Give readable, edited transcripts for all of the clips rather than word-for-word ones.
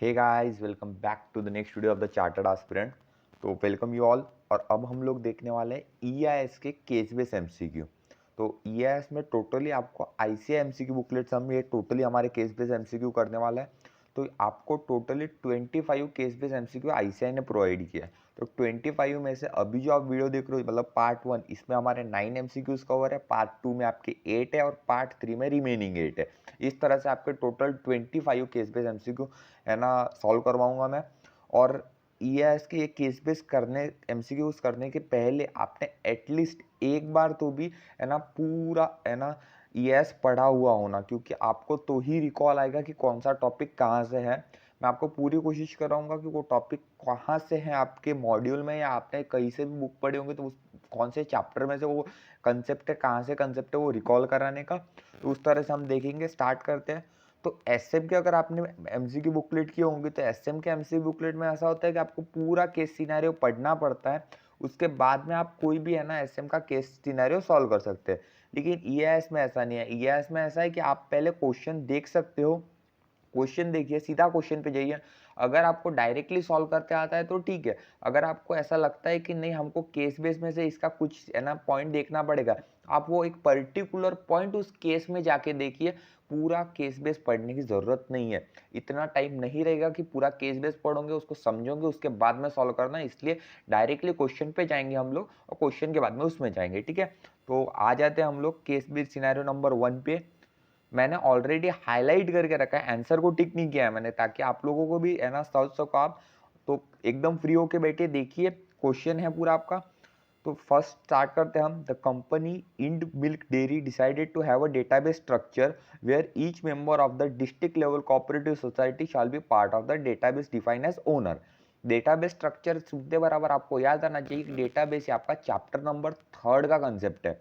Hey guys, welcome back to the next video of the chartered aspirant. तो welcome you all. और अब हम लोग देखने वाले हैं ईआईएस के केस बेस एमसीक्यू। तो ईआईएस में टोटली आपको आईसीआई एमसीक्यू बुकलेट्स हम ये टोटली हमारे केस बेस एमसीक्यू करने वाला है। तो आपको totally 25 case base MCQ ICI ने प्रोवाइड किया है। तो 25 में से अभी जो आप वीडियो देख रहे हो मतलब पार्ट 1, इसमें हमारे 9 एमसीक्यूज कवर है, पार्ट 2 में आपके 8 है और पार्ट 3 में रिमेनिंग 8 है। इस तरह से आपके टोटल 25 केस बेस एमसीक्यू है ना सॉल्व करवाऊंगा मैं। और ईएएस के ये केस बेस करने एमसीक्यूज करने के पहले आपने एटलीस्ट एक बार तो भी है ना पूरा है ना ईएएस पढ़ा हुआ होना, क्योंकि आपको तो ही रिकॉल आएगा कि कौन सा टॉपिक कहाँ से है। मैं आपको पूरी कोशिश कराऊंगा कि वो टॉपिक कहाँ से है आपके मॉड्यूल में, या आपने कहीं से भी बुक पढ़ी होंगे तो उस कौन से चैप्टर में से वो कंसेप्ट है, कहाँ से कंसेप्ट है वो रिकॉल कराने का। तो उस तरह से हम देखेंगे। स्टार्ट करते हैं। तो एसएम के अगर आपने एमसीक्यू बुकलेट किए होंगे तो एसएम के एमसीक्यू बुकलेट में ऐसा होता है कि आपको पूरा केस सिनेरियो पढ़ना पड़ता है। उसके बाद में आप कोई भी है ना एसएम का केस सिनेरियो सॉल्व कर सकते हैं। लेकिन ईएएस में ऐसा नहीं है। ईएएस में ऐसा है कि आप पहले क्वेश्चन देख सकते हो, क्वेश्चन देखिए, सीधा क्वेश्चन पे जाइए। अगर आपको डायरेक्टली सॉल्व करते आता है तो ठीक है। अगर आपको ऐसा लगता है कि नहीं हमको केस बेस में से इसका कुछ है ना पॉइंट देखना पड़ेगा, आप वो एक पर्टिकुलर पॉइंट उस केस में जाके देखिए। पूरा केस बेस पढ़ने की ज़रूरत नहीं है। इतना टाइम नहीं रहेगा कि पूरा केस बेस पढ़ोगे, उसको समझोगे, उसके बाद में सॉल्व करना है। इसलिए डायरेक्टली क्वेश्चन पे जाएंगे हम लोग और क्वेश्चन के बाद में उसमें जाएंगे। ठीक है, तो आ जाते हैं हम लोग केस बेस सिनेरियो नंबर 1 पे। मैंने ऑलरेडी हाईलाइट करके रखा है, आंसर को टिक नहीं किया है मैंने, ताकि आप लोगों को भी है ना समझ सको आप। तो एकदम फ्री होके बैठिए, देखिए क्वेश्चन है पूरा आपका। तो फर्स्ट स्टार्ट करते हैं हम। The company Ind milk dairy decided to have a database structure where each member of the district level cooperative society shall be part of the database defined as owner. Database structure सुनते बराबर आपको याद आना चाहिए कि database आपका chapter number 3 का concept है।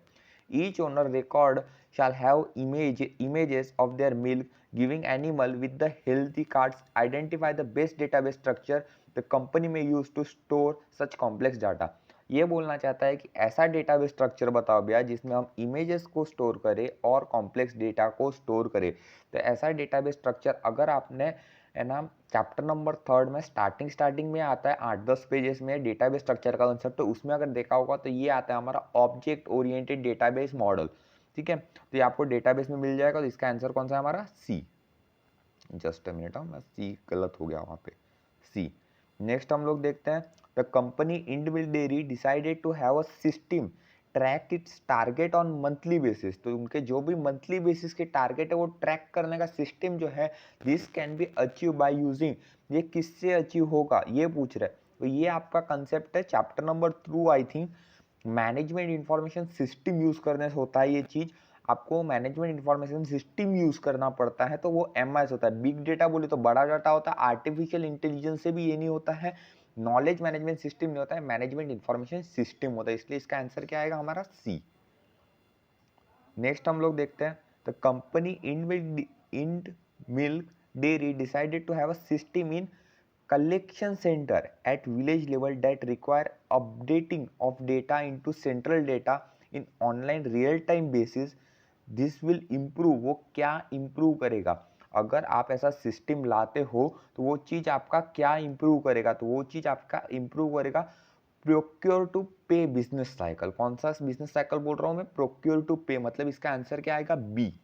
Each owner record shall have images of their milk giving animal with the healthy cards. Identify the best database structure the company may use to store such complex data. ये बोलना चाहता है कि ऐसा database structure बताओ भैया जिसमें हम इमेजेस को स्टोर करें और कॉम्प्लेक्स डेटा को स्टोर करें। तो ऐसा डेटाबेस स्ट्रक्चर अगर आपने है ना चैप्टर नंबर 3 में स्टार्टिंग में आता है 8-10 पेजेस में डेटाबेस स्ट्रक्चर का कंसेप्ट, तो उसमें अगर देखा होगा तो ये आता है हमारा ऑब्जेक्ट ओरिएंटेड डेटाबेस मॉडल। ठीक है, तो ये आपको डेटाबेस में मिल जाएगा। तो इसका आंसर कौन सा है हमारा? सी। जस्ट अ मिनट, मैं सी गलत हो गया वहाँ पे, सी। नेक्स्ट हम लोग देखते हैं। The company individual dairy decided to have a system track its target on monthly basis. तो उनके जो भी मंथली बेसिस के टारगेट है वो ट्रैक करने का सिस्टम जो है, this can be achieve by using. ये किससे अचीव होगा ये पूछ रहे हैं। तो ये आपका कंसेप्ट है chapter number 2 I think. Management information system use करने से होता है ये चीज। आपको मैनेजमेंट इंफॉर्मेशन सिस्टम यूज करना पड़ता है, तो वो एमआईएस होता है। बिग डेटा बोले तो बड़ा डाटा होता है, आर्टिफिशियल इंटेलिजेंस से भी ये नहीं होता है, नॉलेज मैनेजमेंट सिस्टम नहीं होता है, मैनेजमेंट इंफॉर्मेशन सिस्टम होता है। इसलिए इसका आंसर क्या आएगा हमारा? सी। नेक्स्ट हम लोग देखते हैं। The company Ind milk dairy decided to have a system in collection center at village level that require updating of data into central data in online real time basis. This will improve। वो क्या improve करेगा? अगर आप ऐसा system लाते हो तो वो चीज़ आपका क्या improve करेगा? तो वो चीज़ आपका improve करेगा प्रोक्योर टू पे बिजनेस साइकिल। कौन सा बिजनेस साइकिल बोल रहा हूँ मैं? प्रोक्योर टू पे, मतलब इसका आंसर क्या आएगा? बी।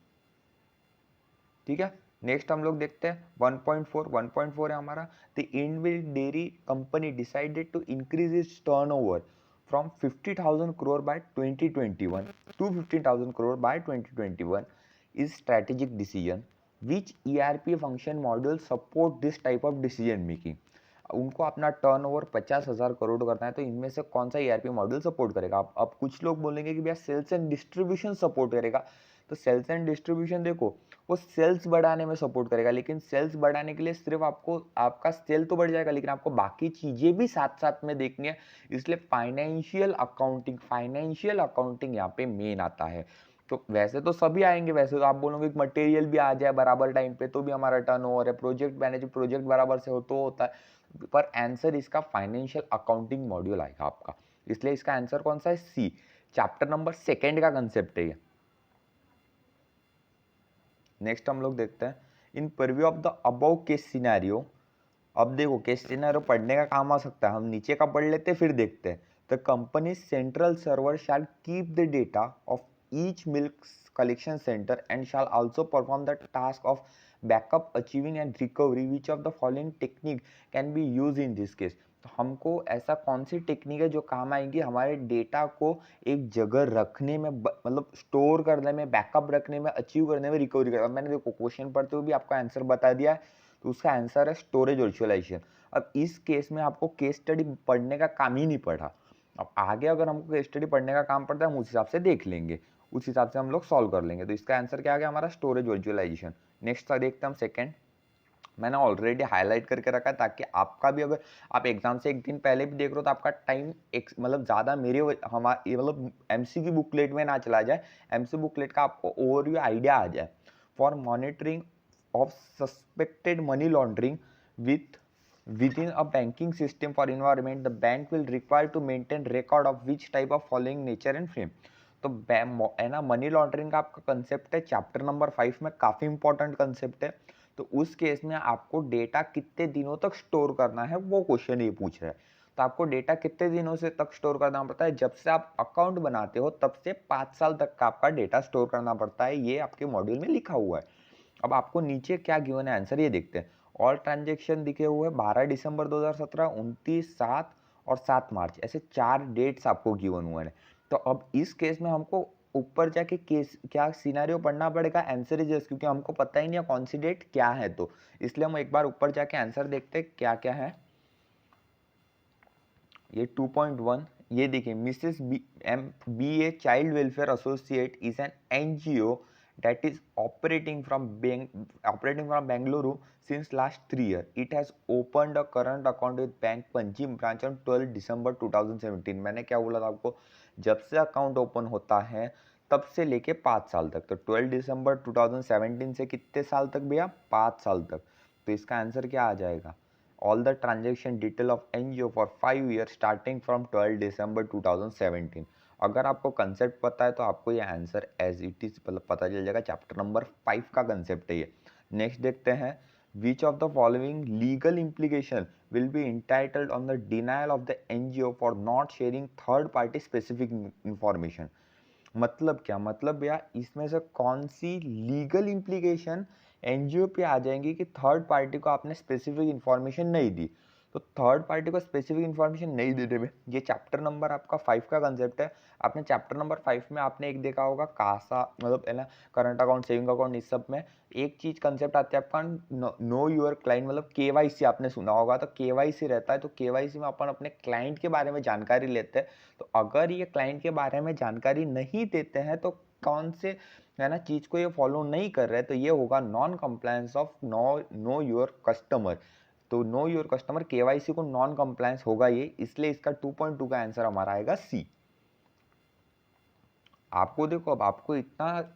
ठीक है, नेक्स्ट हम लोग देखते हैं 1.4 है हमारा। The individual dairy company decided to increase its turnover from 50,000 crore by 2021 to 15,000 crore by 2021 is strategic decision. Which ERP function module support this type of decision making? उनको अपना टर्नओवर 50,000 करोड़ करना है, तो इनमें से कौन सा ईआरपी मॉड्यूल सपोर्ट करेगा? अब कुछ लोग बोलेंगे कि भैया सेल्स एंड डिस्ट्रीब्यूशन सपोर्ट करेगा। तो सेल्स एंड डिस्ट्रीब्यूशन देखो, वो सेल्स बढ़ाने में सपोर्ट करेगा, लेकिन सेल्स बढ़ाने के लिए सिर्फ आपको आपका सेल तो बढ़ जाएगा, लेकिन आपको बाकी चीजें भी साथ साथ में देखनी है। इसलिए फाइनेंशियल अकाउंटिंग यहाँ पे मेन आता है। तो वैसे तो सभी आएंगे, वैसे तो आप बोलोगे कि मटेरियल भी आ जाए बराबर टाइम पे तो भी हमारा टर्नओवर है, प्रोजेक्ट मैनेज प्रोजेक्ट बराबर से हो तो होता है, पर आंसर इसका फाइनेंशियल अकाउंटिंग मॉड्यूल आएगा आपका। इसलिए इसका आंसर कौन सा है? सी। चैप्टर नंबर 2 का कंसेप्ट है ये। नेक्स्ट हम लोग देखते हैं। In purview of the above case scenario अब देखो केस सिनेरियो पढ़ने का काम आ सकता है, हम नीचे का पढ़ लेते फिर देखते हैं। The company central server shall keep the data of each milk collection centre and shall also perform the task of backup achieving and recovery which of the following technique can be use in this case. तो हमको ऐसा कौन सी technique है जो काम आएगी हमारे data को एक जगह रखने में, मतलब स्टोर करने में, बैकअप रखने में, अचीव करने में, रिकवरी करने में। मैंने देखो क्वेश्चन पढ़ते हुए भी आपका आंसर बता दिया है, तो उसका आंसर है स्टोरेज वर्चुअलाइजेशन। अब इस केस में आपको केस स्टडी पढ़ने का काम ही नहीं पड़ा। अब आगे अगर हमको केस स्टडी पढ़ने का काम पड़ता है, हम उस हिसाब से देख लेंगे, उस हिसाब से हम लोग सॉल्व कर लेंगे। तो इसका आंसर क्या आ गया हमारा, स्टोरेज वर्चुअलाइजेशन। नेक्स्ट देखते हैं हम सेकंड। मैंने ऑलरेडी हाईलाइट करके रखा है ताकि आपका भी, अगर आप एग्जाम से एक दिन पहले भी देख रहे हो तो आपका टाइम एक मतलब ज़्यादा मेरे हमारे मतलब एमसीक्यू बुकलेट में ना चला जाए, एमसी बुकलेट का आपको ओवरव्यू आइडिया आ जाए। For monitoring of suspected money laundering within a banking system for environment, the bank will require to maintain record of which type of following nature and frame। तो है ना, money laundering का आपका concept है chapter number 5 में, काफ़ी important concept है। तो उस केस में आपको डेटा कितने दिनों तक स्टोर करना है वो क्वेश्चन ये पूछ रहा है। तो आपको डेटा कितने दिनों से तक स्टोर करना पड़ता है, जब से आप अकाउंट बनाते हो तब से 5 साल तक का आपका डेटा स्टोर करना पड़ता है, ये आपके मॉड्यूल में लिखा हुआ है। अब आपको नीचे क्या गिवन है आंसर, ये देखते हैं। ऑल ट्रांजेक्शन दिखे हुए 12 दिसंबर 2017, 29, 7 और 7 मार्च, ऐसे 4 डेट्स आपको गिवन हुए हैं। तो अब इस केस में हमको ऊपर जाके केस क्या सिनेरियो पढ़ना पड़ेगा, आंसर इज यस, क्योंकि हमको पता ही नहीं है कौन सी डेट क्या है। तो इसलिए हम एक बार ऊपर जाके आंसर देखते हैं क्या क्या है। ये 2.1, ये देखिए, Mrs B A child welfare associate is an NGO that is operating from Bengaluru since last 3 years. It has opened a current account with Bank Panjim branch on 12 December 2017। मैंने क्या बोला था आपको, जब से अकाउंट ओपन होता है तब से लेके 5 साल तक। तो 12 दिसंबर 2017 से कितने साल तक भैया, 5 साल तक। तो इसका आंसर क्या आ जाएगा, all the transaction detail of NGO for 5 years starting from 12 December 2017। अगर आपको कंसेप्ट पता है तो आपको ये आंसर एज इट इज मतलब पता चल जाएगा। चैप्टर नंबर 5 का कंसेप्ट है ये। नेक्स्ट देखते हैं, विच of the following legal implication will be entitled on the denial of the NGO for not sharing third party specific information. मतलब क्या, मतलब भैया इसमें से कौन सी लीगल इम्प्लीकेशन एनजीओ पे आ जाएंगी कि थर्ड पार्टी को आपने स्पेसिफिक इंफॉर्मेशन नहीं दी। तो थर्ड पार्टी को स्पेसिफिक इंफॉर्मेशन नहीं देने में, ये चैप्टर नंबर आपका 5 का कंसेप्ट है। आपने चैप्टर नंबर 5 में आपने एक देखा होगा कासा, मतलब है ना, करंट अकाउंट, सेविंग अकाउंट, इस सब में एक चीज कंसेप्ट आती है आपका, नो योर क्लाइंट, मतलब केवाईसी आपने सुना होगा। तो केवाईसी रहता है, तो केवाईसी में अपन अपने क्लाइंट के बारे में जानकारी लेते हैं। तो अगर ये क्लाइंट के बारे में जानकारी नहीं देते हैं तो कौन से है ना चीज को ये फॉलो नहीं कर रहे, तो ये होगा non compliance of know your customer. तो नो योर कस्टमर केवाईसी को नॉन कंप्लायंस होगा ये, इसलिए इसका 2.2 का आंसर हमारा आएगा सी। आपको देखो, अब आपको इतना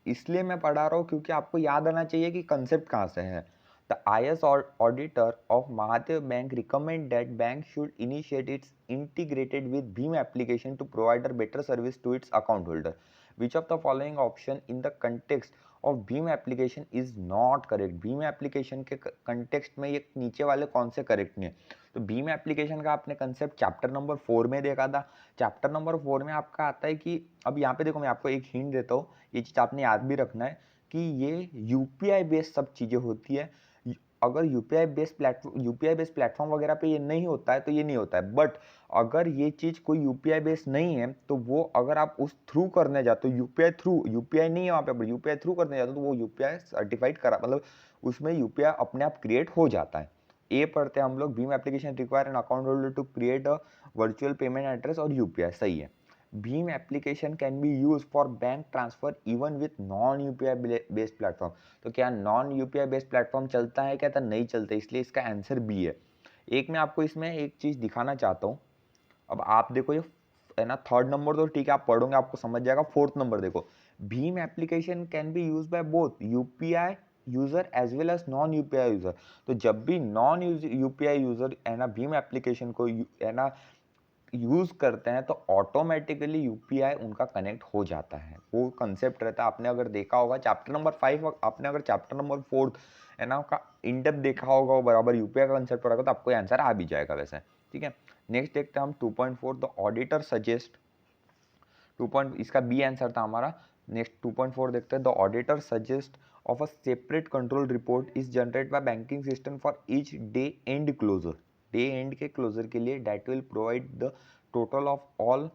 इसलिए मैं पढ़ा रहा हूँ क्योंकि आपको याद आना चाहिए कि कंसेप्ट कहाँ से है। The IS auditor of Mahadev Bank recommend that bank should initiate its integrated with Bhim application to provide a better service to its account holder. Which of the following option in the context of Bhim application is not correct? Bhim application के context में ये नीचे वाले कौन से correct नहीं है? तो भीम एप्लीकेशन का आपने कंसेप्ट चैप्टर नंबर 4 में देखा था। चैप्टर नंबर 4 में आपका आता है कि, अब यहाँ पे देखो मैं आपको एक हिंट देता हूँ, ये चीज़ आपने याद भी रखना है कि ये यूपीआई बेस्ड सब चीज़ें होती है। अगर यूपीआई बेस्ड प्लेटफॉर्म वगैरह पे ये नहीं होता है तो ये नहीं होता है। बट अगर ये चीज़ कोई यूपीआई बेस्ड नहीं है तो वो अगर आप उस थ्रू करने जाते हो, यूपीआई नहीं है वहाँ पे, यूपीआई थ्रू करने जाते हो तो वो यूपीआई सर्टिफाइड करा, मतलब उसमें यूपीआई अपने आप क्रिएट हो जाता है। ए पढ़ते हैं हम लोग, भीम application require an account holder to create a virtual payment address और यूपीआई, सही है। भीम application can be use for bank transfer even with non UPI based platform. तो क्या नॉन यूपीआई बेस्ड प्लेटफॉर्म चलता है क्या, तो नहीं चलता, इसलिए इसका आंसर बी है। एक मैं आपको इसमें एक चीज दिखाना चाहता हूँ। अब आप देखो ये है ना, थर्ड नंबर तो ठीक है आप पढ़ोगे आपको समझ जाएगा। फोर्थ नंबर देखो, भीम application can be use by both UPI user as well as non UPI user. तो जब भी नॉन यूपीआई यूजर है ना भीम एप्लीकेशन को है ना यूज करते हैं तो ऑटोमेटिकली यूपीआई उनका कनेक्ट हो जाता है, वो कंसेप्ट रहता है। आपने अगर देखा होगा चैप्टर नंबर 5, आपने अगर चैप्टर नंबर 4 है ना का इन डेप्थ देखा होगा वो बराबर यूपीआई का कंसेप्ट पढ़ा होगा तो आपको आंसर आ भी जाएगा वैसे, ठीक है। नेक्स्ट देखते हैं हम 2.4 द ऑडिटर सजेस्ट 2. इसका बी आंसर था हमारा। नेक्स्ट 2.4 देखते हैं the auditor suggest of a separate control report is generate by banking system for each day end closure. Day end के क्लोजर के लिए date will provide the total of all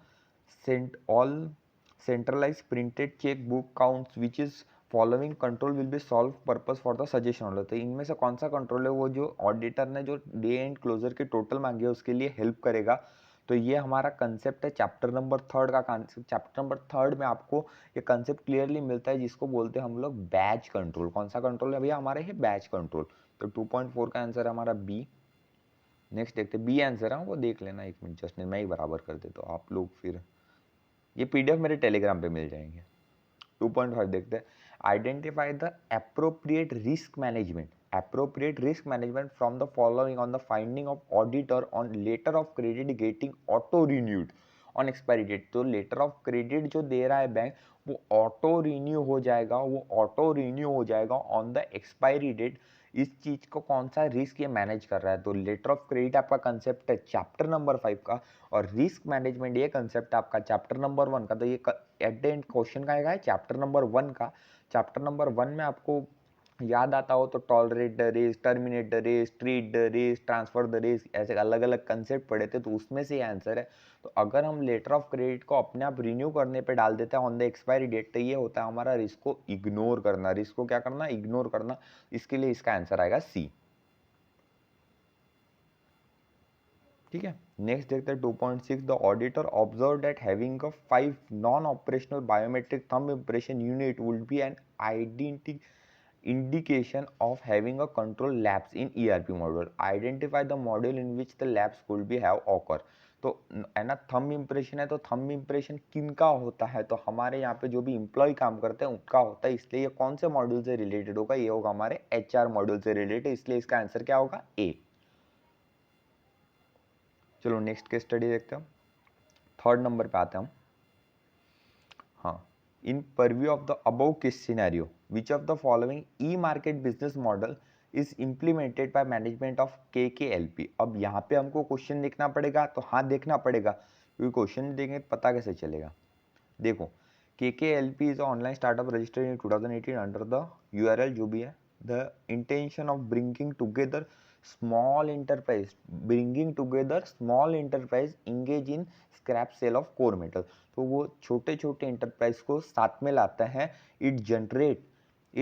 centralized printed checkbook counts which is following control will be solve purpose for the suggestion order. तो इनमें से कौन सा control है वो जो ऑडिटर ने जो डे एंड क्लोजर के टोटल मांगे उसके लिए हेल्प करेगा। तो ये हमारा कंसेप्ट है चैप्टर नंबर 3 का कंसेप्ट। चैप्टर नंबर 3 में आपको ये कंसेप्ट क्लियरली मिलता है जिसको बोलते हैं हम लोग बैच कंट्रोल। कौन सा कंट्रोल है भैया हमारे है बैच कंट्रोल। तो 2.4 का आंसर है हमारा बी। नेक्स्ट देखते हैं बी आंसर है वो देख लेना एक मिनट जस्ट मैं ही बराबर कर देता हूँ आप लोग फिर ये पीडीएफ मेरे टेलीग्राम पे मिल जाएंगे। 2.5 देखते हैं identify the appropriate risk management from the following on the finding of auditor on letter of credit getting auto renewed on expiry date. तो लेटर ऑफ क्रेडिट जो दे रहा है बैंक वो ऑटो रिन्यू हो जाएगा ऑन द एक्सपायरी डेट। इस चीज को कौन सा रिस्क ये मैनेज कर रहा है। तो लेटर ऑफ क्रेडिट आपका कंसेप्ट है चैप्टर नंबर 5 का और रिस्क मैनेजमेंट ये कंसेप्ट आपका चैप्टर नंबर 1 का। तो ये एट द एंड क्वेश्चन का है चैप्टर नंबर 1 का। चैप्टर नंबर 1 में आपको याद आता हो तो tolerate the risk, terminate the risk, treat the risk, transfer the risk, ऐसे अलग अलग कंसेप्ट पढ़े थे तो उसमें से आंसर है। तो अगर हम लेटर ऑफ क्रेडिट को अपने आप रिन्यू करने पे डाल देते हैं ऑन द एक्सपायरी डेट तो ये होता है हमारा रिस्क को इग्नोर करना। रिस्क को क्या करना इग्नोर करना। इसके लिए इसका आंसर आएगा सी, ठीक है। नेक्स्ट देखते हैं 2.6 the auditor observe that having a 5 non operational biometric thumb impression unit would be an identity indication of having a control lapse in ERP module. Identify the module in which the lapse could be have occur. तो है ना thumb impression है तो thumb impression किनका होता है तो हमारे यहाँ पे जो भी इम्प्लॉय काम करते हैं उनका होता है। इसलिए ये कौन से मॉड्यूल से रिलेटेड होगा ये होगा हमारे HR मॉड्यूल से रिलेटेड। इसलिए इसका आंसर क्या होगा ए। चलो नेक्स्ट केस स्टडी देखते हैं। 3rd नंबर पे आते हैं हम। हाँ in purview of the above case scenario which of the following e market business model is implemented by management of KKLP। अब यहाँ पे हमको क्वेश्चन देखना पड़ेगा तो हाँ देखना पड़ेगा क्योंकि क्वेश्चन देंगे तो पता कैसे चलेगा। देखो KKLP is online startup registered in 2018 under the URL जो भी है the intention of bringing together small enterprise engage in scrap sale of core metal. तो वो छोटे छोटे इंटरप्राइज को साथ में लाता है। It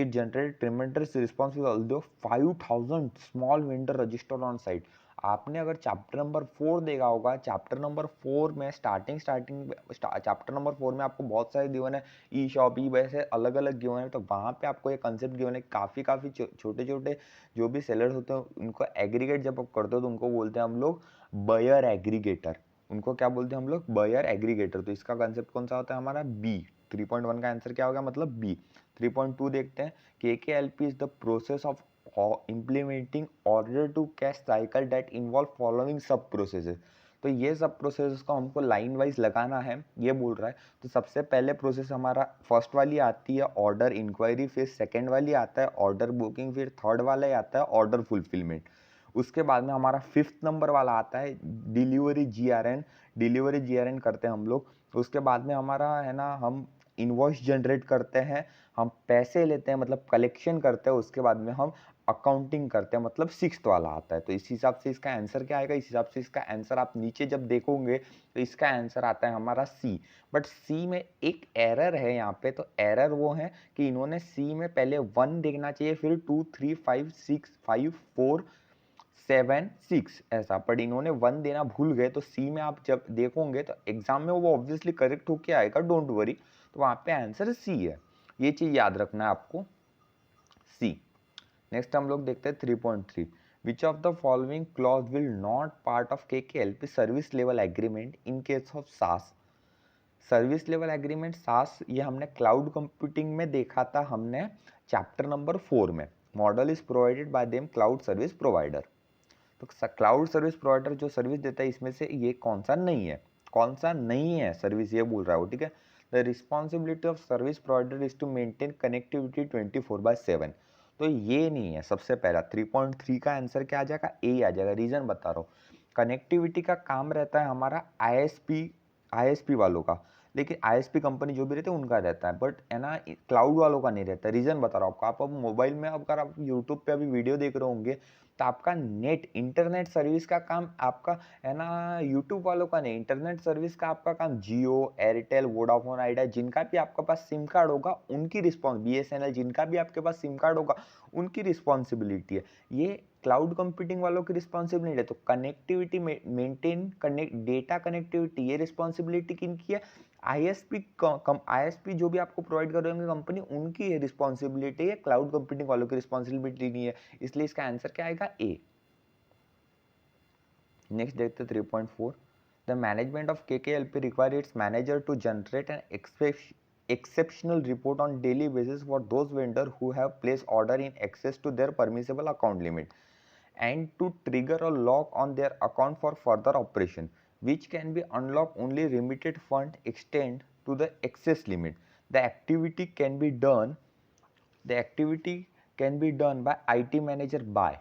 generate ट्रेमेंडस response with although 5000 small vendor registered on site. आपने अगर चैप्टर नंबर 4 देखा होगा चैप्टर नंबर 4 में चैप्टर नंबर 4 में आपको बहुत सारे गिवन है ई शॉप ई वैसे अलग अलग गिवन है। तो वहाँ पे आपको ये कंसेप्ट गिवन है काफ़ी छोटे छोटे जो भी सेलर्स होते हैं उनको एग्रीगेट जब आप करते हो तो उनको बोलते हैं हम लोग बायर एग्रीगेटर। उनको क्या बोलते हैं हम लोग बायर एग्रीगेटर। तो इसका कंसेप्ट कौन सा होता है हमारा बी। 3.1 का आंसर क्या होगा मतलब बी। 3.2 देखते हैं KKLP is the process of implementing order to cash cycle that involve following सब प्रोसेसेस। तो ये सब प्रोसेस को हमको लाइन वाइज लगाना है ये बोल रहा है। तो सबसे पहले प्रोसेस हमारा फर्स्ट वाली आती है ऑर्डर इंक्वायरी, फिर सेकंड वाली आता है ऑर्डर बुकिंग, फिर थर्ड वाला आता है ऑर्डर फुलफिलमेंट। उसके बाद में हमारा 5th नंबर वाला आता है डिलीवरी GRN करते हैं हम लोग। उसके बाद में हमारा है ना हम इनवॉइस जनरेट करते हैं, हम पैसे लेते हैं मतलब कलेक्शन करते हैं। उसके बाद में हम अकाउंटिंग करते हैं मतलब 6th वाला आता है। तो इस हिसाब से इसका आंसर क्या आएगा, इस हिसाब से इसका आंसर आप नीचे जब देखोगे तो इसका आंसर आता है हमारा सी। बट सी में एक एरर है यहाँ पे। तो एरर वो है कि इन्होंने सी में पहले 1 देखना चाहिए फिर 2 3 5 6 5 4 7 6 ऐसा, पर इन्होंने 1 देना भूल गए। तो सी में आप जब देखोगे तो एग्जाम में वो ऑब्वियसली करेक्ट होके आएगा, डोंट वरी। तो वहां पे आंसर सी है, ये चीज याद रखना है आपको सी। नेक्स्ट हम लोग देखते हैं 3.3 विच of the following clause will not part of KKLP service level agreement in case of सास। सर्विस लेवल एग्रीमेंट सास ये हमने क्लाउड कंप्यूटिंग में देखा था हमने चैप्टर नंबर 4 में। Model is provided by them cloud service provider. तो क्लाउड सर्विस प्रोवाइडर जो सर्विस देता है इसमें से ये कौन सा नहीं है सर्विस ये बोल रहा है वो, ठीक है। The responsibility of service provider is to maintain connectivity 24/7। तो ये नहीं है। सबसे पहला 3.3 का आंसर क्या आ जाएगा, ए आ जाएगा। रीजन बता रहा हूँ, कनेक्टिविटी का काम रहता है हमारा आईएसपी वालों का, लेकिन आईएसपी कंपनी जो भी रहते हैं उनका रहता है, बट है ना क्लाउड वालों का नहीं रहता। रीजन बता रहा हूँ आपको। आप अब मोबाइल में अगर आप यूट्यूब पे अभी वीडियो देख रहे होंगे तो आपका नेट इंटरनेट सर्विस का काम आपका है ना यूट्यूब वालों का नहीं। इंटरनेट सर्विस का आपका काम जियो, एयरटेल, वोडाफोन आइडिया, जिनका भी आपके पास सिम कार्ड होगा उनकी रिस्पॉन्स, बीएसएनएल, जिनका भी आपके पास सिम कार्ड होगा उनकी रिस्पॉन्सिबिलिटी है। ये क्लाउड कंप्यूटिंग वालों की रिस्पॉन्सिबिलिटी है। तो कनेक्टिविटी मेंटेन डेटा कनेक्टिविटी, ये रिस्पॉन्सिबिलिटी किनकी है, आईएसपी जो भी आपको प्रोवाइड कर रहे होंगे कंपनी, उनकी रिस्पॉन्सिबिलिटी है, क्लाउड कंप्यूटिंग वालों की रिस्पॉन्सिबिलिटी नहीं है। इसलिए इसका आंसर क्या आएगा, ए। नेक्स्ट देखते 3.4, the management of KKLP require its manager to generate an exceptional report on daily basis for those vendor who have placed order in excess to their permissible account limit and to trigger a lock on their account for further operation, which can be unlocked only remitted fund extend to the excess limit. The activity can be done by IT manager by।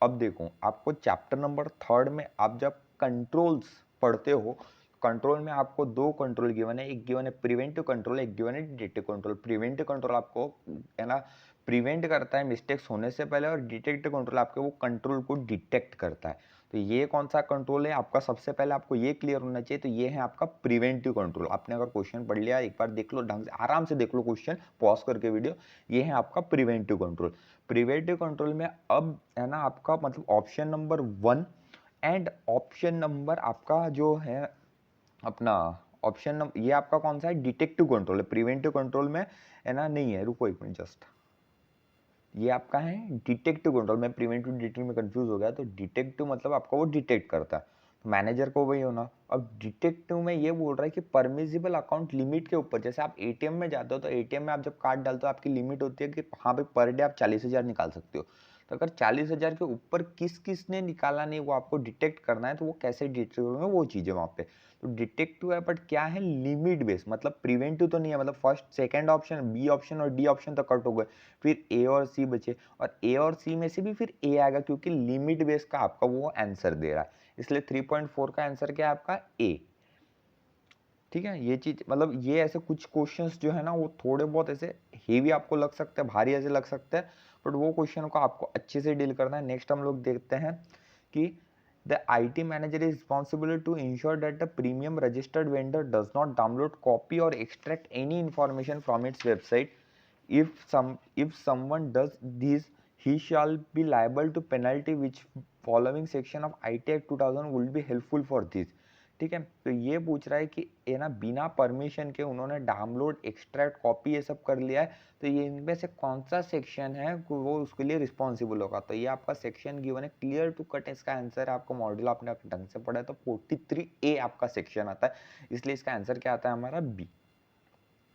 अब देखो, आपको chapter number 3 में आप जब controls पढ़ते हो, control में आपको दो कंट्रोल गिवन है, एक गिवन है प्रिवेंटिव कंट्रोल, एक गिवन है डिटेक्टिव कंट्रोल। प्रिवेंटिव कंट्रोल आपको है ना प्रिवेंट करता है मिस्टेक्स होने से पहले, और डिटेक्टिव कंट्रोल आपके वो कंट्रोल को डिटेक्ट करता है। तो ये कौन सा कंट्रोल है आपका, सबसे पहले आपको ये क्लियर होना चाहिए। तो ये है आपका प्रिवेंटिव कंट्रोल। आपने अगर क्वेश्चन पढ़ लिया, एक बार देख लो ढंग से, आराम से देख लो क्वेश्चन, पॉज करके वीडियो। ये है आपका प्रिवेंटिव कंट्रोल। प्रिवेंटिव कंट्रोल में अब है ना आपका मतलब option number 1 and option number आपका जो है अपना ऑप्शन नंबर, ये आपका कौन सा है, डिटेक्टिव कंट्रोल है। प्रिवेंटिव कंट्रोल में है ना नहीं है, रुको एक मिनट जस्ट, ये आपका है डिटेक्टिव कंट्रोल। मैं प्रिवेंटिव डिटेक्टिव में कंफ्यूज हो गया। तो डिटेक्टिव मतलब आपका वो डिटेक्ट करता है, तो मैनेजर को वही होना। अब डिटेक्टिव में ये बोल रहा है कि परमिसिबल अकाउंट लिमिट के ऊपर, जैसे आप एटीएम में जाते हो तो एटीएम में आप जब कार्ड डालते हो आपकी लिमिट होती है कि हाँ भाई पर डे आप 40,000 निकाल सकते हो। तो अगर 40,000 के ऊपर किस किस ने निकाला नहीं वो आपको डिटेक्ट करना है, तो वो कैसे डिटेक्ट होंगे वो चीज़ें वहाँ पे। तो डिटेक्टिव है बट क्या है, लिमिट बेस, मतलब प्रिवेंटिव तो नहीं है। मतलब first second option, B option और डी ऑप्शन तो कट हो गए, फिर ए और सी बचे, और ए और सी में से भी फिर ए आएगा क्योंकि लिमिट बेस का आपका वो आंसर दे रहा है। इसलिए 3.4 का आंसर क्या है आपका, ए। ठीक है, ये चीज मतलब ये ऐसे कुछ क्वेश्चंस जो है ना वो थोड़े बहुत ऐसे हेवी आपको लग सकते हैं, भारी ऐसे लग सकते हैं, बट वो क्वेश्चन को आपको अच्छे से डील करना है। नेक्स्ट हम लोग देखते हैं कि the IT manager is responsible to ensure that the premium registered vendor does not download, copy or extract any information from its website. If someone does this, he shall be liable to penalty, which following section of IT Act 2000 will be helpful for this। ठीक है, तो ये पूछ रहा है कि ये ना बिना परमिशन के उन्होंने डाउनलोड, एक्सट्रैक्ट, कॉपी ये सब कर लिया है, तो ये इनमें से कौन सा सेक्शन है वो उसके लिए रिस्पॉन्सिबल होगा। तो ये आपका सेक्शन गिवन है, क्लियर टू कट इसका आंसर है। आपको मॉड्यूल आपने ढंग से पढ़ा है तो 43A आपका सेक्शन आता है, इसलिए इसका आंसर क्या आता है हमारा, बी।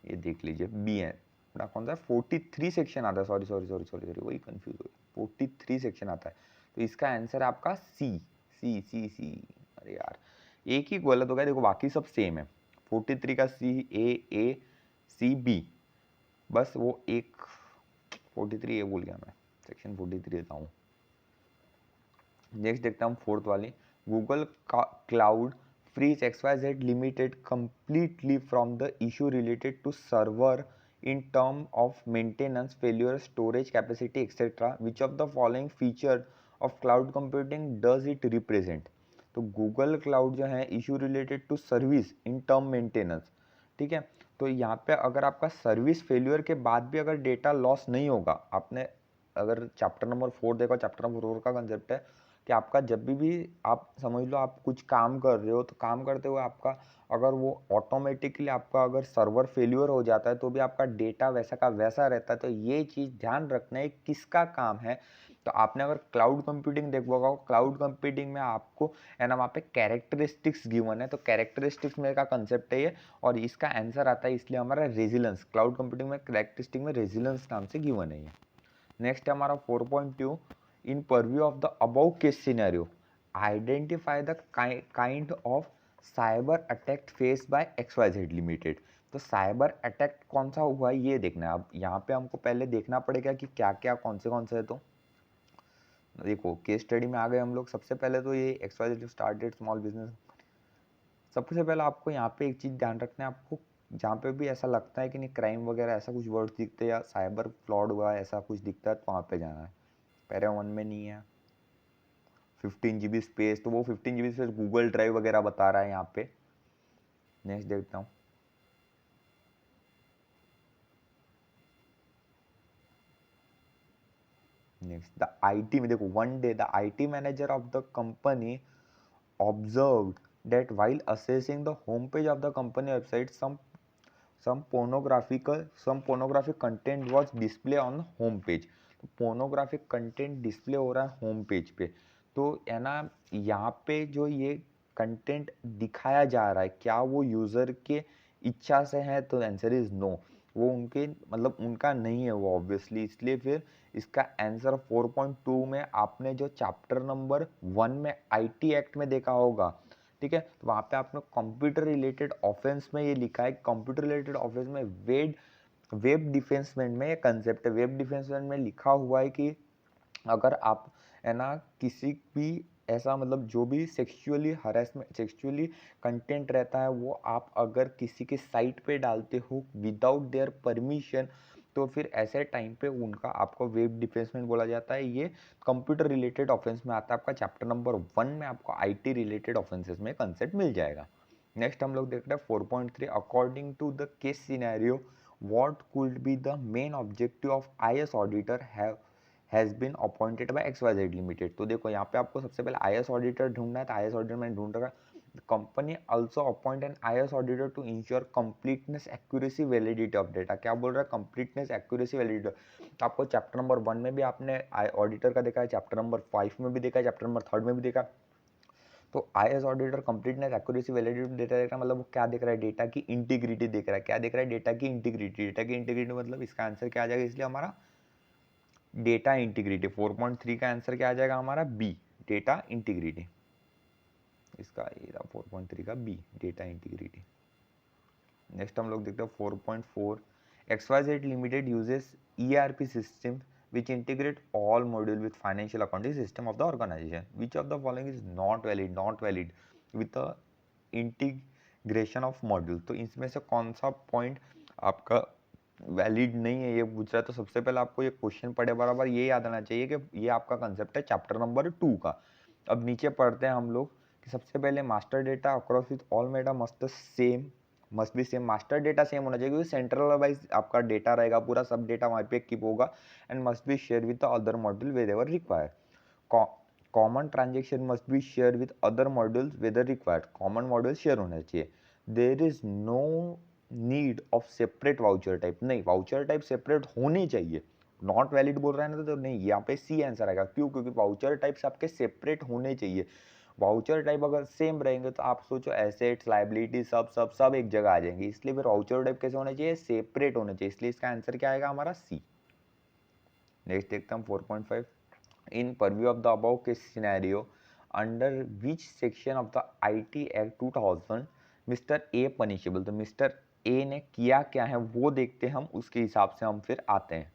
ये देख लीजिए बी है बड़ा कौन सा, 43 सेक्शन आता है, सॉरी वही कंफ्यूज हो गया, 43 सेक्शन आता है। तो इसका आंसर आपका सी, सी। अरे यार एक ही गलत हो गया, देखो बाकी सब सेम है। 43 का सी, ए सी बी, बस वो एक 43 ए भूल गया मैं, सेक्शन 43 देता हूँ। नेक्स्ट देखते हैं हम फोर्थ वाली, Google cloud frees XYZ Limited completely from the issue related to server in term of maintenance, failure, storage capacity, etc. Which of the following feature of cloud computing does it represent? तो Google cloud जो है issue related to service in term maintenance. ठीक है, तो यहाँ पे अगर आपका सर्विस फेल्यूर के बाद भी अगर डेटा लॉस नहीं होगा, आपने अगर चैप्टर नंबर 4 देखो, चैप्टर नंबर 4 का कंसेप्ट है कि आपका जब भी आप समझ लो आप कुछ काम कर रहे हो, तो काम करते हुए आपका अगर वो ऑटोमेटिकली आपका अगर सर्वर फेल्यूर हो जाता है तो भी आपका डेटा वैसा का वैसा रहता है। तो ये चीज़ ध्यान रखना है किसका काम है। तो आपने अगर क्लाउड कंप्यूटिंग देखा होगा, क्लाउड कंप्यूटिंग में आपको है ना वहाँ पे कैरेक्टरिस्टिक्स गिवन है, तो कैरेक्टरिस्टिक्स में का कंसेप्ट है ये, और इसका आंसर आता है इसलिए हमारा रेजिलेंस। क्लाउड कंप्यूटिंग में कैरेक्टरिस्टिक में रेजिलेंस नाम से गिवन है ये। नेक्स्ट है हमारा 4.2, in purview of the above case scenario, identify the kind of cyber attack faced by XYZ Limited। तो साइबर अटैक कौन सा हुआ है ये देखना है। अब यहाँ पे हमको पहले देखना पड़ेगा कि क्या क्या कौन से है। तो देखो केस स्टडी में आ गए हम लोग। सबसे पहले तो ये XYZ स्टार्टेड स्मॉल बिजनेस। सबसे पहले आपको यहाँ पे एक चीज़ ध्यान रखना है, आपको जहाँ पे भी ऐसा लगता है कि नहीं क्राइम वगैरह ऐसा कुछ वर्ड दिखते हैं या साइबर फ्रॉड हुआ है ऐसा कुछ दिखता है तो वहाँ पे जाना है। पैरा 1 में नहीं है 15 GB स्पेस, तो वो 15 GB स्पेस गूगल ड्राइव वगैरह बता रहा है यहाँ पे। नेक्स्ट देखता हूँ। नेक्स्ट द IT में देखो, one day the IT manager of the company observed that while assessing the homepage of the company website, some pornographic content was display on home page। तो pornographic content display हो रहा है home page पे। तो है ना, यहाँ पे जो ये कंटेंट दिखाया जा रहा है क्या वो यूज़र के इच्छा से है, तो आंसर इज नो। वो उनके मतलब उनका नहीं है वो ऑब्वियसली, इसलिए फिर इसका आंसर 4.2 में आपने जो चैप्टर नंबर 1 में IT एक्ट में देखा होगा, ठीक है, तो वहाँ पे आपने कंप्यूटर रिलेटेड ऑफेंस में ये लिखा है। कंप्यूटर रिलेटेड ऑफेंस में वेब डिफेंसमेंट में ये कंसेप्ट है। वेब डिफेंसमेंट में लिखा हुआ है कि अगर आप है ना किसी भी ऐसा मतलब जो भी सेक्सुअली हरासमेंट सेक्सुअली कंटेंट रहता है वो आप अगर किसी के साइट पे डालते हो विदाउट देयर परमिशन, तो फिर ऐसे टाइम पे उनका आपको वेब डिफेंसमेंट बोला जाता है। ये कंप्यूटर रिलेटेड ऑफेंस में आता है। आपका चैप्टर नंबर 1 में आपको IT रिलेटेड ऑफेंसेस में कंसेप्ट मिल जाएगा। नेक्स्ट हम लोग देख रहे हैं 4.3 according to the case scenario what could be the main objective of IS auditor has been appointed by XYZ limited. तो देखो यहाँ पे आपको सबसे पहले IS ऑडिटर ढूंढना है, तो IS ऑडिटर मैंने ढूंढ रखा। Company also appoint an IS auditor to ensure completeness accuracy validity of data. क्या बोल रहा है, कंप्लीटनेस एक्यूरेसी वैलिडिटी। तो आपको चैप्टर नंबर 1 में भी आपने ऑडिटर का देखा है, चैप्टर नंबर 5 में भी देखा है, चैप्टर नंबर 3 में भी देखा। तो IS auditor completeness accuracy validity data देख रहा है, मतलब वो क्या देख रहा है, डेटा की इंटीग्रिटी देख रहा है। क्या देख रहा है, डेटा की इंटीग्रिटी। डेटा की इंटीग्रिटी मतलब इसका आंसर क्या आ जाएगा, इसलिए हमारा डेटा इंटीग्रिटी। 4.3 का आंसर क्या आ जाएगा हमारा बी, डेटा इंटीग्रिटी। इसका ये था 4.3 का बी, डेटा इंटीग्रिटी। नेक्स्ट हम लोग देखते हैं 4.4 XYZ limited uses ERP system which integrate all module with financial accounting system of the organization, which of the following is not valid with the integration of module। तो इसमें से कौन सा point आपका वैलिड नहीं है ये पूछ रहा है। तो सबसे पहले आपको ये क्वेश्चन पढ़े बराबर ये याद आना चाहिए कि ये आपका कंसेप्ट है चैप्टर नंबर 2 का। अब नीचे पढ़ते हैं हम लोग कि सबसे पहले master data across with all Meta must be same. Master data same होना चाहिए क्योंकि सेंट्रल वाइज आपका डेटा रहेगा, पूरा सब डेटा वहाँ पे कीप होगा। And must be share with the other module wherever required. Common transaction must be share with other modules whether required. Common module share होना चाहिए। There is no need of separate voucher type. नहीं, voucher type separate होने चाहिए। Not valid बोल रहा है ना, तो नहीं, यहाँ पे सी आंसर आएगा। क्यों, क्योंकि वाउचर टाइप्स आपके सेपरेट होने चाहिए। वाउचर टाइप अगर सेम रहेंगे तो आप सोचो एसेट्स लाइबिलिटी सब एक जगह आ जाएंगे, इसलिए फिर वाउचर टाइप कैसे होना चाहिए, सेपरेट होना चाहिए। इसलिए इसका आंसर क्या आएगा हमारा सी। नेक्स्ट देखते हैं 4.5 in purview of the above case scenario under which section of the IT act 2000 mister A punishable. तो मिस्टर ए ने किया क्या है वो देखते हैं हम, उसके हिसाब से हम फिर आते हैं।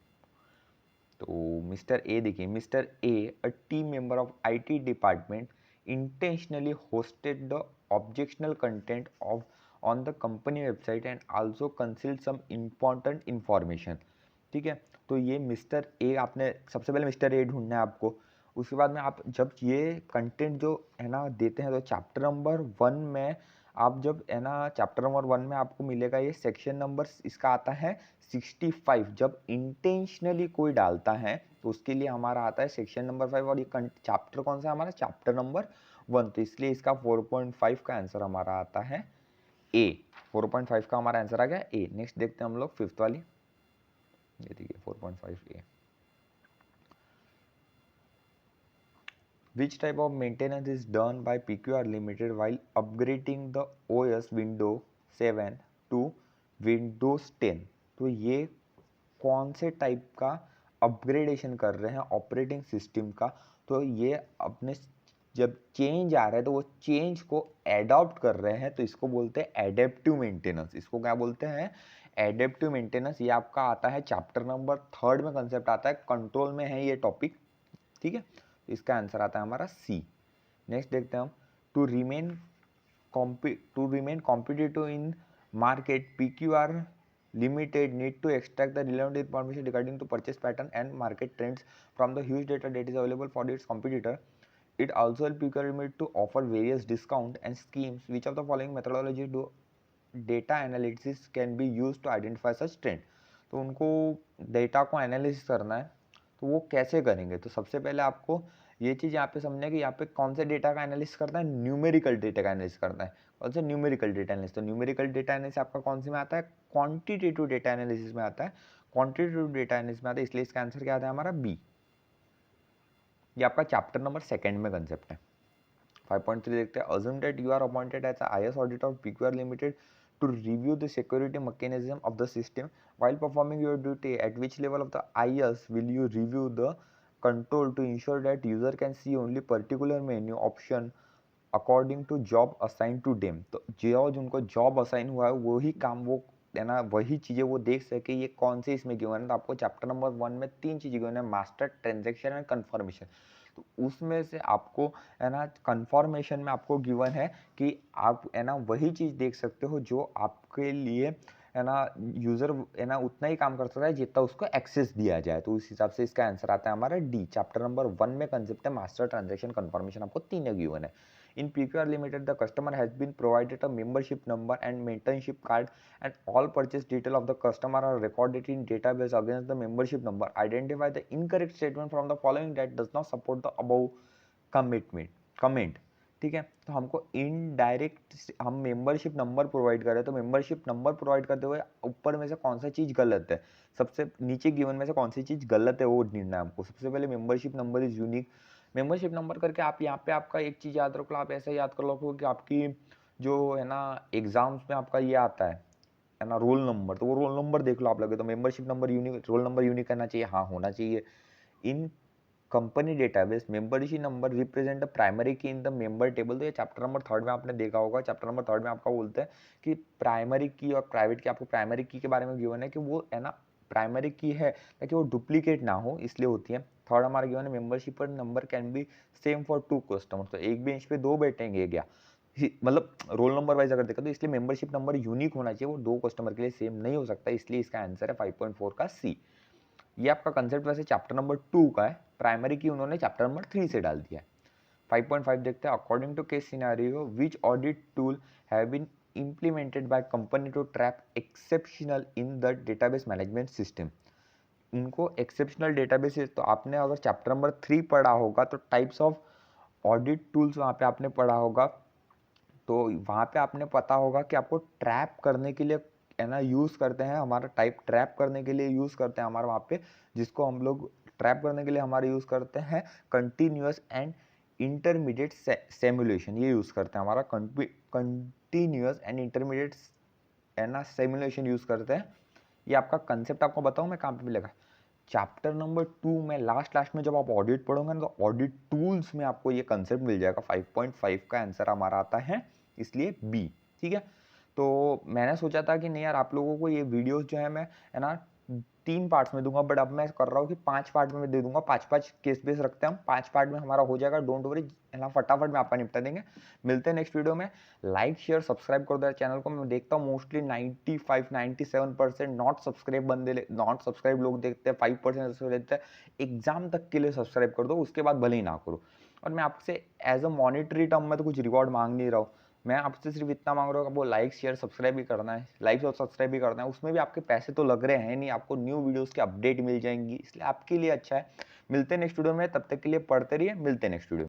तो मिस्टर ए देखिए, mister A a team member of IT department intentionally hosted the objectionable content of on the company website and also concealed some important information। ठीक है, तो ये मिस्टर ए, आपने सबसे पहले मिस्टर ए ढूंढना है आपको। उसके बाद में आप जब ये कंटेंट जो है ना देते हैं, तो चैप्टर नंबर 1 में आप जब है ना चैप्टर नंबर 1 में आपको मिलेगा ये सेक्शन नंबर इसका आता है 65। जब इंटेंशनली कोई डालता है तो उसके लिए हमारा आता है सेक्शन नंबर 5। और ये चैप्टर कौन सा हमारा, चैप्टर नंबर 1। तो इसलिए इसका 4.5 का आंसर हमारा आता है ए। 4.5 का हमारा आंसर आ गया ए। नेक्स्ट देखते हैं हम लोग फिफ्थ वाली, ये देखिए 4.5 ए। Which type of maintenance is done by PQR Limited while upgrading the OS Windows 7 to Windows 10। तो ये कौन से टाइप का अपग्रेडेशन कर रहे हैं ऑपरेटिंग सिस्टम का। तो ये अपने जब चेंज आ रहा है तो वो चेंज को एडॉप्ट कर रहे हैं, तो इसको बोलते हैं एडेप्टिव मेंटेनेंस। इसको क्या बोलते हैं? Adaptive maintenance. ये आपका आता है चैप्टर नंबर 3 में, कंसेप्ट आता है, कंट्रोल में है ये टॉपिक, ठीक है। इसका आंसर आता है हमारा सी। नेक्स्ट देखते हैं हम, to remain competitive in market, PQR Limited need to extract the relevant information regarding to purchase pattern and market trends from the huge data that is available for its competitor. It also helps PQR Limited to offer various discount and schemes. Which of the following methodology do data analysis can be used to identify such trend? तो उनको data को analysis करना है, तो वो कैसे करेंगे? तो सबसे पहले आपको ये चीज़ यहाँ पे समझना है कि यहाँ पे कौन से डेटा का एनालिसिस करना है? न्यूमेरिकल डेटा का एनालिसिस करना है। कौन से? Numerical data analysis. तो न्यूमेरिकल डेटा एनालिसिस आपका कौन से में आता है? क्वांटिटेटिव डेटा एनालिसिस में आता है। क्वांटिटेटिव डेटा एनालिसिस में आता है, इसलिए इसका आंसर क्या आता है हमारा? बी। ये आपका चैप्टर नंबर 2 में कंसेप्ट है। 5.3 देखते हैं, assume that you are appointed as a IS auditor of PQR Limited to review the security mechanism of the system. While performing your duty, at which level of the IS will you review the control to ensure that user can see only particular menu option according to job assign to them? तो जो जिनको job assign हुआ है वही काम वो है ना, वही चीज़ें वो देख सके, ये कौन से इसमें गिवन है? तो आपको चैप्टर नंबर 1 में 3 चीज़ें गिवन है, मास्टर, ट्रांजैक्शन एंड कन्फर्मेशन। तो उसमें से आपको है ना कन्फर्मेशन में आपको गिवन है कि आप है ना वही चीज़ देख सकते हो जो आपके लिए है ना यूज़र है ना उतना ही काम कर सकता है जितना उसको एक्सेस दिया जाए। तो उस हिसाब से इसका आंसर आता है हमारा डी। चैप्टर नंबर 1 में कंसेप्ट है मास्टर, ट्रांजैक्शन, कन्फर्मेशन, आपको तीनों गिवन है। In PQR Limited, the customer has been provided a membership number and mentorship card, and all purchase detail of the customer are recorded in database against the membership number. Identify the incorrect statement from the following that does not support the above comment. ठीक है, तो हमको indirect हम membership number provide कर रहे हैं, तो membership number provide करते हुए ऊपर में से कौन सा चीज़ गलत है, सबसे नीचे गिवन में से कौन सी चीज़ गलत है वो ढूंढना है हमको। सबसे पहले membership number is unique. Membership number करके आप यहाँ पे आपका एक चीज़ याद रख लो, आप ऐसा याद कर लो कि आपकी जो है ना एग्जाम्स में आपका ये आता है ना रोल नंबर, तो वो रोल नंबर देख लो आप लगे, तो membership number unique, roll number unique करना चाहिए, हाँ होना चाहिए। In company database membership number represent the primary key in the member table. तो ये चैप्टर नंबर 3 में आपने देखा होगा। चैप्टर नंबर 3 में आपका बोलते हैं कि प्राइमरी की और प्राइवेट की, आपको प्राइमरी की के बारे में गिवन है कि वो है ना प्राइमरी की है ताकि वो डुप्लीकेट ना हो, इसलिए होती है। थर्ड हमारा गिवन है membership number can be same for 2 customer. तो एक बेंच पे 2 बैठेंगे क्या, मतलब रोल नंबर वाइज अगर देखा तो, इसलिए मेंबरशिप नंबर यूनिक होना चाहिए, वो 2 कस्टमर के लिए सेम नहीं हो सकता, इसलिए इसका आंसर है 5.4 का सी। ये आपका कंसेप्ट वैसे चैप्टर नंबर 2 का है, प्राइमरी की उन्होंने चैप्टर नंबर 3 से डाल दिया है। 5.5 देखते हैं, according to case scenario which audit tool have been implemented by company to trap exceptional in the database management system। उनको एक्सेप्शनल डेटाबेस, तो आपने अगर चैप्टर नंबर 3 पढ़ा होगा तो टाइप्स ऑफ ऑडिट टूल्स वहाँ पे आपने पढ़ा होगा, तो वहाँ पे आपने पता होगा कि आपको ट्रैप करने के लिए है ना यूज़ करते हैं, हमारा टाइप ट्रैप करने के लिए यूज़ करते हैं हमारा वहाँ पे, जिसको हम लोग ट्रैप करने के लिए हमारे यूज़ करते हैं कंटिन्यूस एंड इंटरमीडिएट सिमुलेशन, ये यूज़ करते हैं हमारा कंटिन्यूस एंड इंटरमीडिएट है ना सिमुलेशन यूज़ करते हैं। ये आपका कंसेप्ट आपको बताऊँ मैं कहाँ पे मिलेगा, चैप्टर नंबर 2 में लास्ट में जब आप ऑडिट पढ़ोगे ना तो ऑडिट टूल्स में आपको ये कंसेप्ट मिल जाएगा। 5.5 का आंसर हमारा आता है इसलिए बी। ठीक है, तो मैंने सोचा था कि नहीं यार आप लोगों को ये वीडियोस जो है मैं है ना 3 पार्ट्स में दूंगा, बट अब मैं कर रहा हूँ कि 5 पार्ट में मैं दे दूंगा। 5 केस बेस रखते हैं हम, 5 पार्ट में हमारा हो जाएगा, डोंट वरी है ना, फटाफट में आपका निपटा देंगे। मिलते हैं नेक्स्ट वीडियो में। लाइक शेयर सब्सक्राइब कर दो चैनल को। मैं देखता हूँ मोस्टली 95-97% नॉट सब्सक्राइब लोग देखते हैं, 5% देखते हैं। एग्जाम तक के लिए सब्सक्राइब कर दो, उसके बाद भले ही ना करो। और मैं आपसे एज अ मॉनिटरी टर्म में तो कुछ रिवॉर्ड मांग नहीं रहा हूँ, मैं आपसे सिर्फ इतना मांग रहा हूँ कि वो लाइक शेयर सब्सक्राइब भी करना है, लाइक और सब्सक्राइब भी करना है, उसमें भी आपके पैसे तो लग रहे हैं नहीं, आपको न्यू वीडियोस की अपडेट मिल जाएंगी, इसलिए आपके लिए अच्छा है। मिलते हैं नेक्स्ट वीडियो में, तब तक के लिए पढ़ते रहिए, मिलते हैं नेक्स्ट वीडियो।